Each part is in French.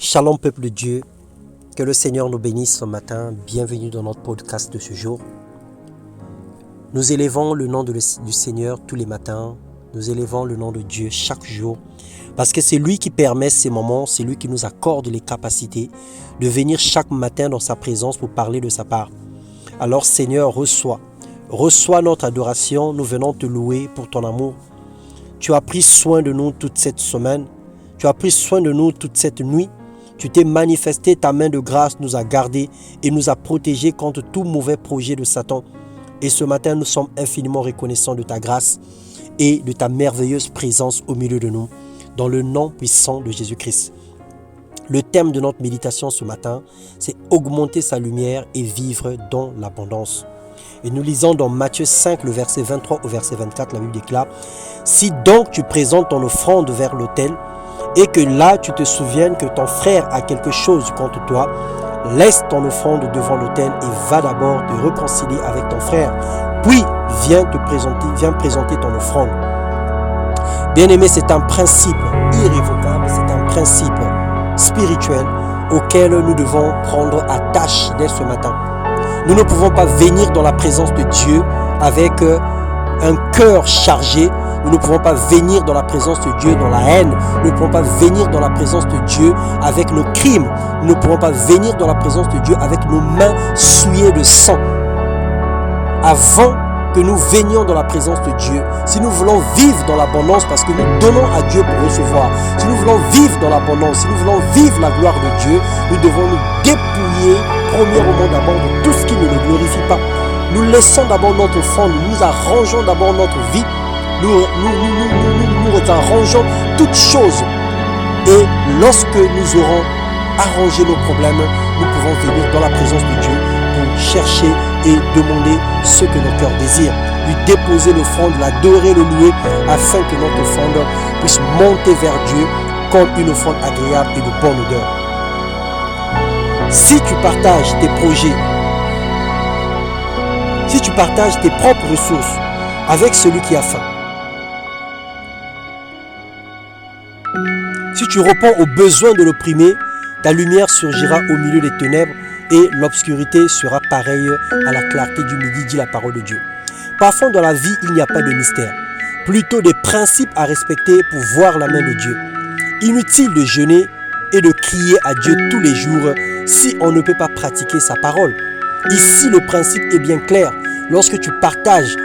Shalom peuple de Dieu, que le Seigneur nous bénisse ce matin. Bienvenue dans notre podcast de ce jour. Nous élevons le nom du Seigneur tous les matins. Nous élevons le nom de Dieu chaque jour. Parce que c'est lui qui permet ces moments, c'est lui qui nous accorde les capacités de venir chaque matin dans sa présence pour parler de sa part. Alors Seigneur, reçois notre adoration. Nous venons te louer pour ton amour. Tu as pris soin de nous toute cette semaine. Tu as pris soin de nous toute cette nuit. Tu t'es manifesté, ta main de grâce nous a gardés et nous a protégés contre tout mauvais projet de Satan. Et ce matin, nous sommes infiniment reconnaissants de ta grâce et de ta merveilleuse présence au milieu de nous, dans le nom puissant de Jésus-Christ. Le thème de notre méditation ce matin, c'est augmenter sa lumière et vivre dans l'abondance. Et nous lisons dans Matthieu 5, le verset 23 au verset 24, la Bible déclare « Si donc tu présentes ton offrande vers l'autel, et que là tu te souviennes que ton frère a quelque chose contre toi, laisse ton offrande devant l'autel et va d'abord te réconcilier avec ton frère, puis viens présenter ton offrande. » Bien-aimé, c'est un principe irrévocable, c'est un principe spirituel auquel nous devons prendre attache dès ce matin. Nous ne pouvons pas venir dans la présence de Dieu avec un cœur chargé. Nous ne pouvons pas venir dans la présence de Dieu dans la haine. Nous ne pouvons pas venir dans la présence de Dieu avec nos crimes. Nous ne pouvons pas venir dans la présence de Dieu avec nos mains souillées de sang. Avant que nous venions dans la présence de Dieu, si nous voulons vivre dans l'abondance parce que nous donnons à Dieu pour recevoir, si nous voulons vivre dans l'abondance, si nous voulons vivre la gloire de Dieu, nous devons nous dépouiller premièrement d'abord de tout ce qui ne le glorifie pas. Nous laissons d'abord notre offrande, nous arrangeons d'abord notre vie. Nous arrangeons toutes choses. Et lorsque nous aurons arrangé nos problèmes, nous pouvons venir dans la présence de Dieu pour chercher et demander ce que nos cœurs désirent. Lui déposer l'offrande, l'adorer, le louer, afin que notre offrande puisse monter vers Dieu comme une offrande agréable et de bonne odeur. Si tu partages tes projets, si tu partages tes propres ressources avec celui qui a faim, si tu réponds aux besoins de l'opprimé, ta lumière surgira au milieu des ténèbres et l'obscurité sera pareille à la clarté du midi, dit la parole de Dieu. Parfois dans la vie, il n'y a pas de mystère, plutôt des principes à respecter pour voir la main de Dieu. Inutile de jeûner et de crier à Dieu tous les jours si on ne peut pas pratiquer sa parole. Ici, le principe est bien clair. Lorsque tu partages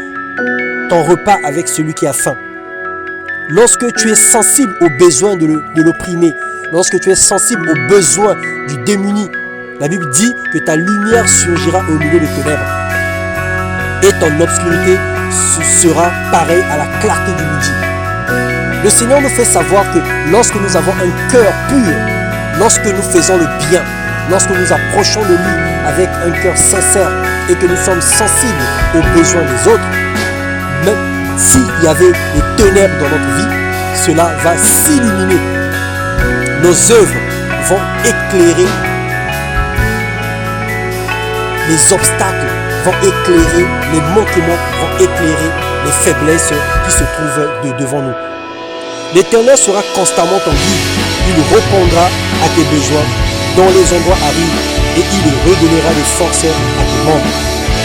ton repas avec celui qui a faim, lorsque tu es sensible aux besoins de l'opprimé, lorsque tu es sensible aux besoins du démuni, la Bible dit que ta lumière surgira au milieu des ténèbres et ton obscurité sera pareille à la clarté du midi. Le Seigneur nous fait savoir que lorsque nous avons un cœur pur, lorsque nous faisons le bien, lorsque nous approchons de lui avec un cœur sincère et que nous sommes sensibles aux besoins des autres, même s'il y avait des ténèbres dans notre vie, cela va s'illuminer. Nos œuvres vont éclairer. Les obstacles vont éclairer. Les manquements vont éclairer les faiblesses qui se trouvent devant nous. L'Éternel sera constamment ton guide. Il répondra à tes besoins dans les endroits arides et il redonnera des forces à tes membres.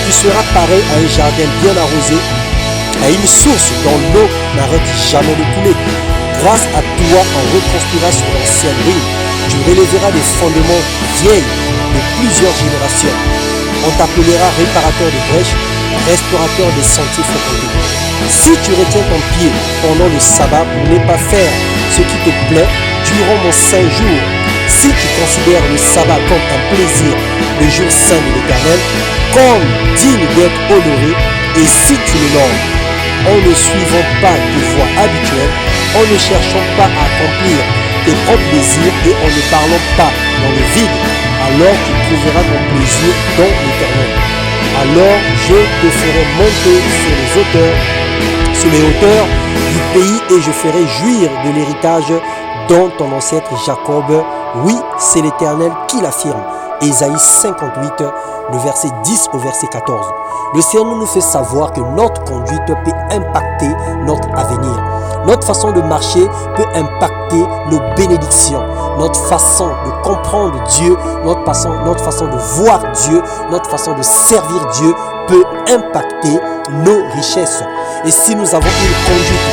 Tu seras pareil à un jardin bien arrosé, à une source dont l'eau n'arrête jamais de couler. Grâce à toi, on reconstruira sur l'ancienne ruine. Tu relèveras des fondements vieilles de plusieurs générations. On t'appellera réparateur de brèches, restaurateur des sentiers fréquentés. Si tu retiens ton pied pendant le sabbat pour ne pas faire ce qui te plaît durant mon saint jour, si tu considères le sabbat comme un plaisir, le jour saint de l'Éternel, comme digne d'être honoré, et si tu l'honores, en ne suivant pas tes voies habituelles, en ne cherchant pas à accomplir tes propres désirs et en ne parlant pas dans le vide, alors tu trouveras ton plaisir dans l'Éternel. Alors je te ferai monter sur les hauteurs du pays et je ferai jouir de l'héritage dont ton ancêtre Jacob. Oui, c'est l'Éternel qui l'affirme. Ésaïe 58, le verset 10 au verset 14. Le Seigneur nous fait savoir que notre conduite peut impacter notre avenir. Notre façon de marcher peut impacter nos bénédictions. Notre façon de comprendre Dieu, notre façon de voir Dieu, notre façon de servir Dieu peut impacter nos richesses. Et si nous avons une conduite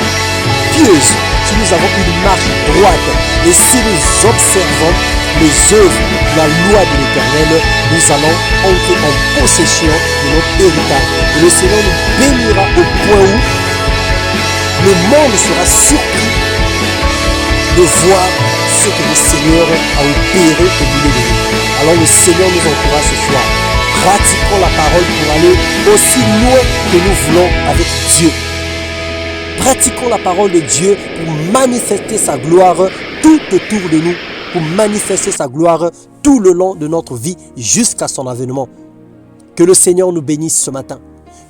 pieuse, si nous avons une marche droite, et si nous observons les œuvres, la loi de l'Éternel, nous allons entrer en possession de notre héritage. Et le Seigneur nous bénira au point où le monde sera surpris de voir ce que le Seigneur a opéré au milieu de nous. Alors le Seigneur nous encourage ce soir. Pratiquons la parole pour aller aussi loin que nous voulons avec Dieu. Pratiquons la parole de Dieu pour manifester sa gloire tout autour de nous, pour manifester sa gloire tout le long de notre vie jusqu'à son avènement. Que le Seigneur nous bénisse ce matin.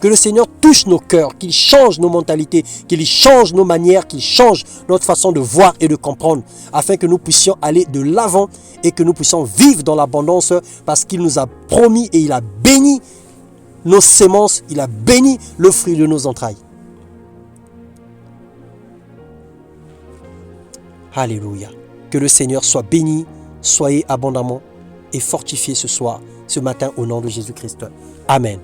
Que le Seigneur touche nos cœurs, qu'il change nos mentalités, qu'il change nos manières, qu'il change notre façon de voir et de comprendre, afin que nous puissions aller de l'avant et que nous puissions vivre dans l'abondance, parce qu'il nous a promis et il a béni nos semences, il a béni le fruit de nos entrailles. Alléluia. Que le Seigneur soit béni, soyez abondamment et fortifiés ce soir, ce matin, au nom de Jésus-Christ. Amen.